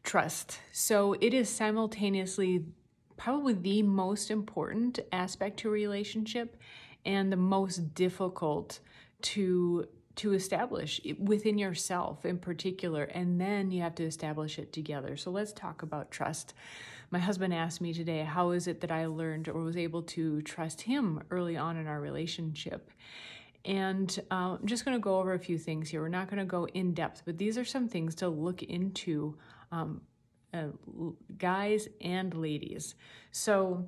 Trust. So it is simultaneously probably the most important aspect to a relationship and the most difficult to establish within yourself in particular, and then you have to establish it together. So let's talk about trust. My husband asked me today, how is it that I learned or was able to trust him early on in our relationship? And I'm just going to go over a few things here. We're not going to go in depth, but these are some things to look into, uh, guys and ladies. So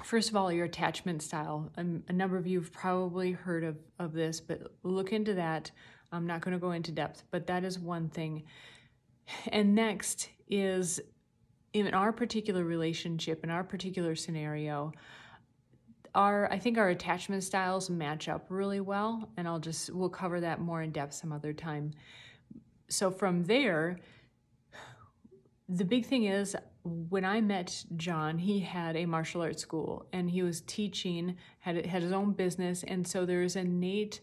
first of all, your attachment style. A number of you have probably heard of this, but look into that. I'm not going to go into depth, but that is one thing. And next is, in our particular relationship, in our particular scenario, I think our attachment styles match up really well, and we'll cover that more in depth some other time. So from there, the big thing is, when I met John, he had a martial arts school and he was teaching, had his own business, and so there's an innate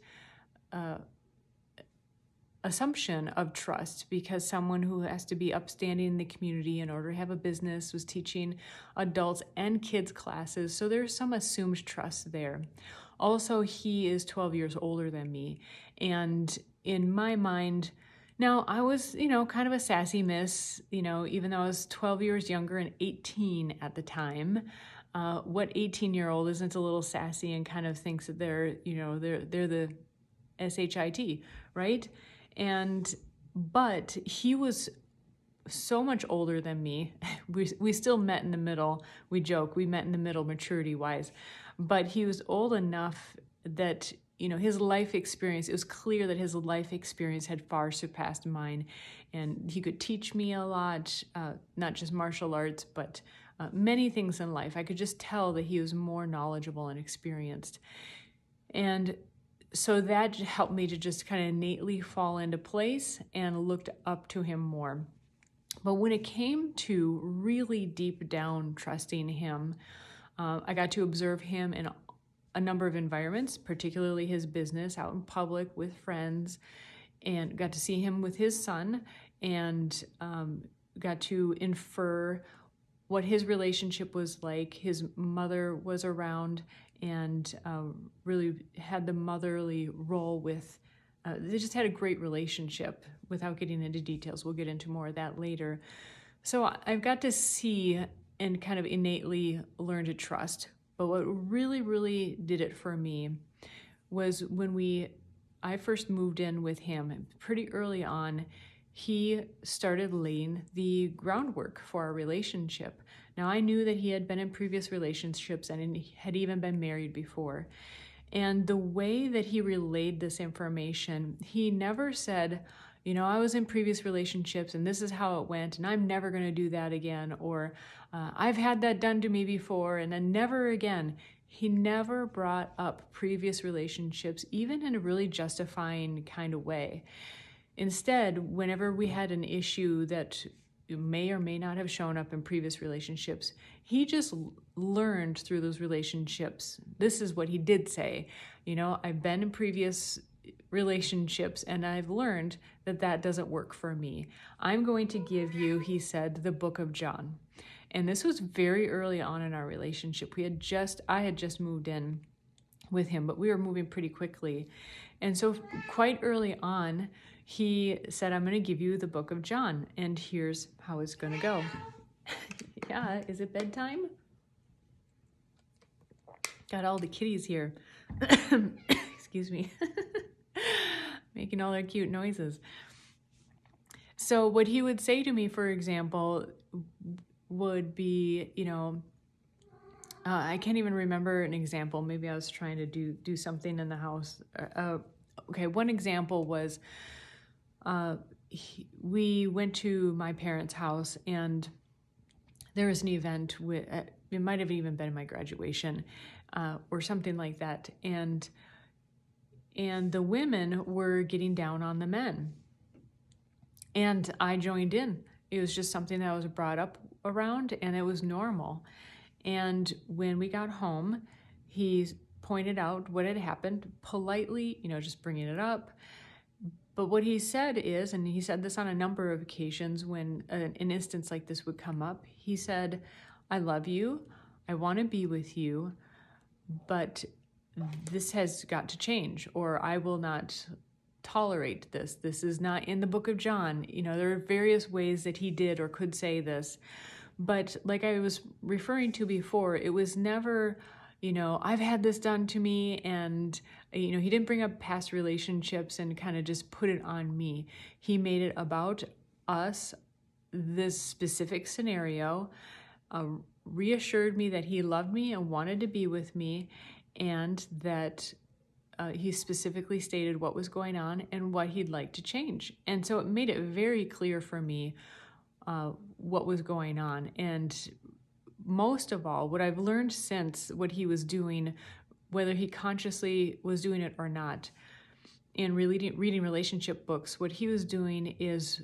assumption of trust, because someone who has to be upstanding in the community in order to have a business was teaching adults and kids classes, so there's some assumed trust there. Also, he is 12 years older than me, and in my mind, now I was, kind of a sassy miss, even though I was 12 years younger and 18 at the time. What 18-year-old isn't a little sassy and kind of thinks that they're the SHIT, right? But he was so much older than me. We still met in the middle. We joke, we met in the middle maturity-wise. But he was old enough that, his life experience, it was clear that his life experience had far surpassed mine. And he could teach me a lot, not just martial arts, but many things in life. I could just tell that he was more knowledgeable and experienced. And so that helped me to just kind of innately fall into place and looked up to him more. But when it came to really deep down trusting him, I got to observe him in a number of environments, particularly his business, out in public with friends, and got to see him with his son, and got to infer what his relationship was like. His mother was around and really had the motherly role with, they just had a great relationship without getting into details. We'll get into more of that later. So I've got to see and kind of innately learn to trust. But what really, really did it for me was when I first moved in with him, pretty early on, he started laying the groundwork for our relationship. Now, I knew that he had been in previous relationships and he had even been married before. And the way that he relayed this information, he never said, I was in previous relationships and this is how it went and I'm never going to do that again, or I've had that done to me before and then never again. He never brought up previous relationships, even in a really justifying kind of way. Instead, whenever we had an issue that may or may not have shown up in previous relationships, he just learned through those relationships. This is what he did say. I've been in previous relationships and I've learned that that doesn't work for me. I'm going to give you, he said, the book of John. And this was very early on in our relationship. I had just moved in with him, but we were moving pretty quickly. And so quite early on, he said, I'm going to give you the book of John, and here's how it's going to go. Yeah, is it bedtime? Got all the kitties here. Excuse me. Making all their cute noises. So what he would say to me, for example, would be, I can't even remember an example. Maybe I was trying to do something in the house. Okay, one example was, we went to my parents' house and there was an event it might have even been my graduation, or something like that. And the women were getting down on the men. And I joined in. It was just something that was brought up around and it was normal. And when we got home, he pointed out what had happened politely, just bringing it up. But what he said is, and he said this on a number of occasions when an instance like this would come up, he said, I love you, I want to be with you, but this has got to change, or I will not tolerate this. This is not in the book of John. There are various ways that he did or could say this. But like I was referring to before, it was never, I've had this done to me, and, he didn't bring up past relationships and kind of just put it on me. He made it about us, this specific scenario, reassured me that he loved me and wanted to be with me, and that he specifically stated what was going on and what he'd like to change. And so it made it very clear for me what was going on. And most of all, what I've learned since, what he was doing, whether he consciously was doing it or not, in reading relationship books, what he was doing is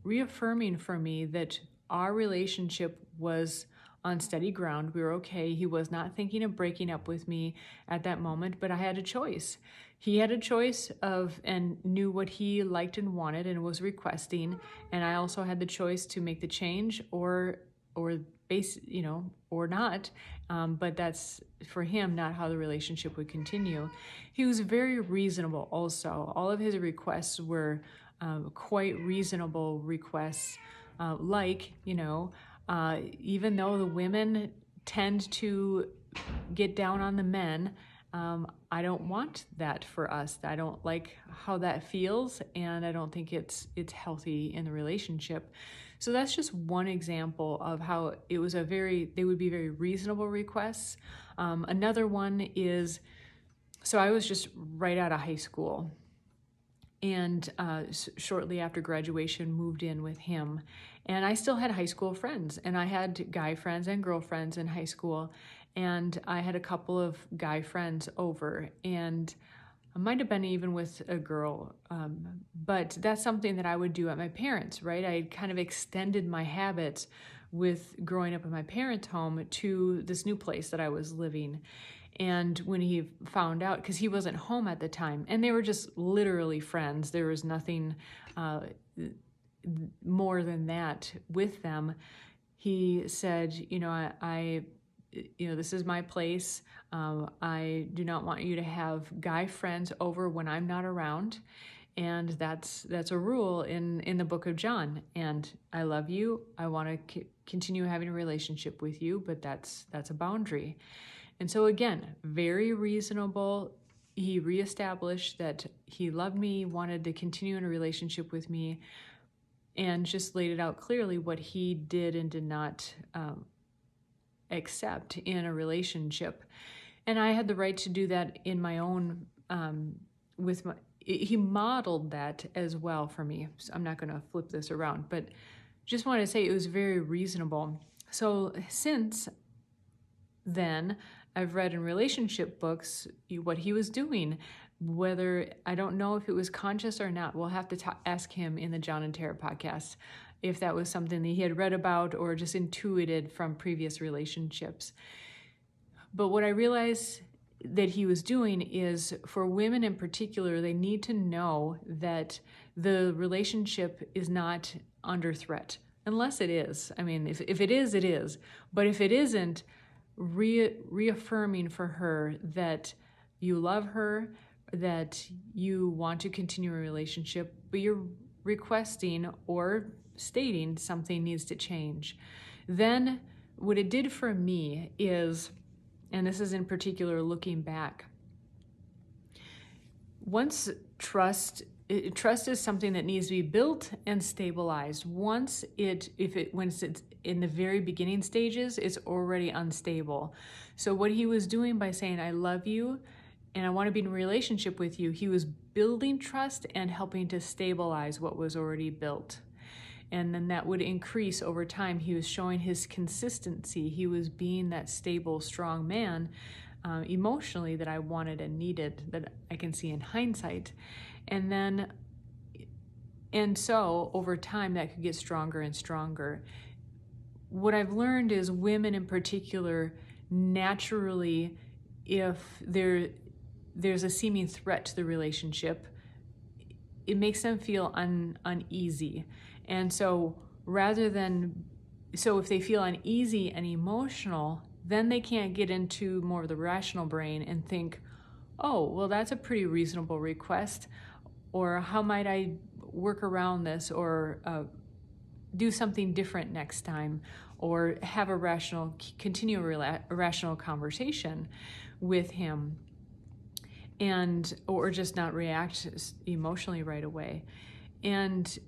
reaffirming for me that our relationship was on steady ground. We were okay. He was not thinking of breaking up with me at that moment, but I had a choice. He had a choice and knew what he liked and wanted and was requesting, and I also had the choice to make the change or not. But that's for him, not how the relationship would continue. He was very reasonable also. All of his requests were quite reasonable requests, even though the women tend to get down on the men, I don't want that for us. I don't like how that feels, and I don't think it's healthy in the relationship. So that's just one example of how they would be very reasonable requests. Another one is, so I was just right out of high school, and shortly after graduation moved in with him. And I still had high school friends, and I had guy friends and girlfriends in high school, and I had a couple of guy friends over, and I might have been even with a girl, but that's something that I would do at my parents', right? I kind of extended my habits with growing up in my parents' home to this new place that I was living. And when he found out, because he wasn't home at the time, and they were just literally friends, there was nothing more than that with them, he said, this is my place. I do not want you to have guy friends over when I'm not around. And that's a rule in the book of John. And I love you. I want to continue having a relationship with you, but that's a boundary. And so again, very reasonable. He reestablished that he loved me, wanted to continue in a relationship with me, and just laid it out clearly what he did and did not accept in a relationship. And I had the right to do that in my own, he modeled that as well for me. So I'm not going to flip this around, but just want to say it was very reasonable. So since then, I've read in relationship books what he was doing, whether, I don't know if it was conscious or not. We'll have to ask him in the John and Tara podcast if that was something that he had read about or just intuited from previous relationships. But what I realized that he was doing is, for women in particular, they need to know that the relationship is not under threat, unless it is. I mean, if it is, it is. But if it isn't, reaffirming for her that you love her, that you want to continue a relationship, but you're requesting or stating something needs to change. Then what it did for me is, and this is in particular looking back, once trust is something that needs to be built and stabilized. Once it's in the very beginning stages, it's already unstable. So what he was doing by saying, I love you and I want to be in a relationship with you, he was building trust and helping to stabilize what was already built. And then that would increase over time. He was showing his consistency. He was being that stable, strong man emotionally that I wanted and needed, that I can see in hindsight. And so over time, that could get stronger and stronger. What I've learned is women in particular, naturally, if there's a seeming threat to the relationship, it makes them feel uneasy. And so if they feel uneasy and emotional, then they can't get into more of the rational brain and think, oh, well, that's a pretty reasonable request, or how might I work around this, or do something different next time, or have a continue a rational conversation with him, or just not react emotionally right away. And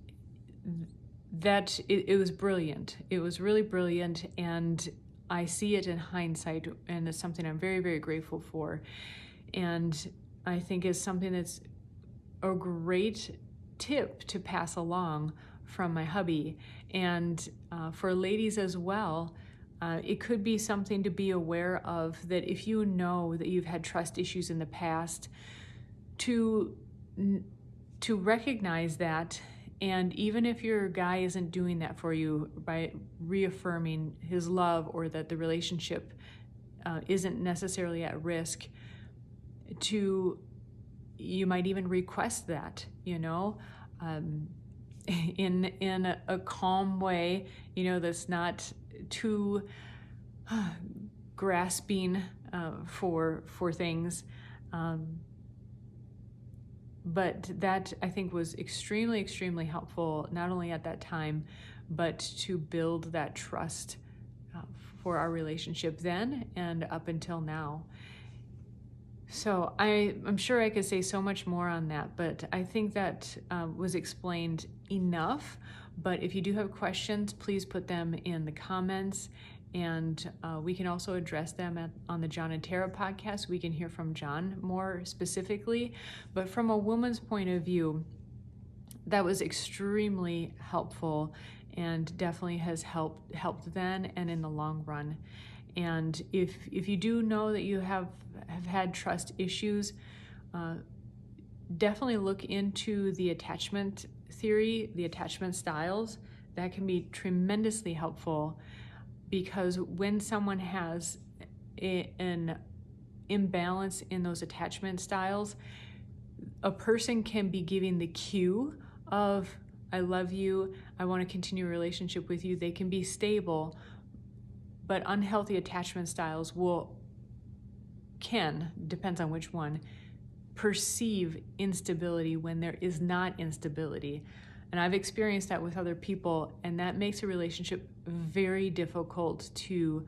that it was brilliant. It was really brilliant, and I see it in hindsight, and it's something I'm very, very grateful for. And I think is something that's a great tip to pass along from my hubby. And for ladies as well, it could be something to be aware of, that if you know that you've had trust issues in the past, to recognize that. And even if your guy isn't doing that for you by reaffirming his love, or that the relationship isn't necessarily at risk, you might even request that, in a calm way, that's not too grasping for things. But that, I think, was extremely, extremely helpful, not only at that time, but to build that trust for our relationship then and up until now. So I'm sure I could say so much more on that, but I think that was explained enough. But if you do have questions, please put them in the comments, and we can also address them on the John and Tara podcast. We can hear from John more specifically. But from a woman's point of view, that was extremely helpful, and definitely has helped then and in the long run. And if you do know that you have had trust issues, definitely look into the attachment theory, the attachment styles. That can be tremendously helpful, because when someone has an imbalance in those attachment styles, a person can be giving the cue of, I love you, I want to continue a relationship with you. They can be stable, but unhealthy attachment styles depends on which one, perceive instability when there is not instability. And I've experienced that with other people, and that makes a relationship very difficult to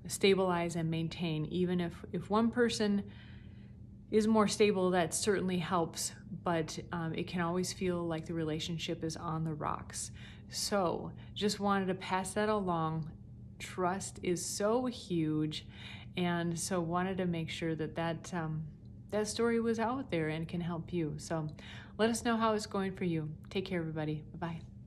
stabilize and maintain. Even if one person is more stable, that certainly helps, but it can always feel like the relationship is on the rocks. So just wanted to pass that along. Trust is so huge, and so wanted to make sure that story was out there and can help you. So let us know how it's going for you. Take care, everybody. Bye-bye.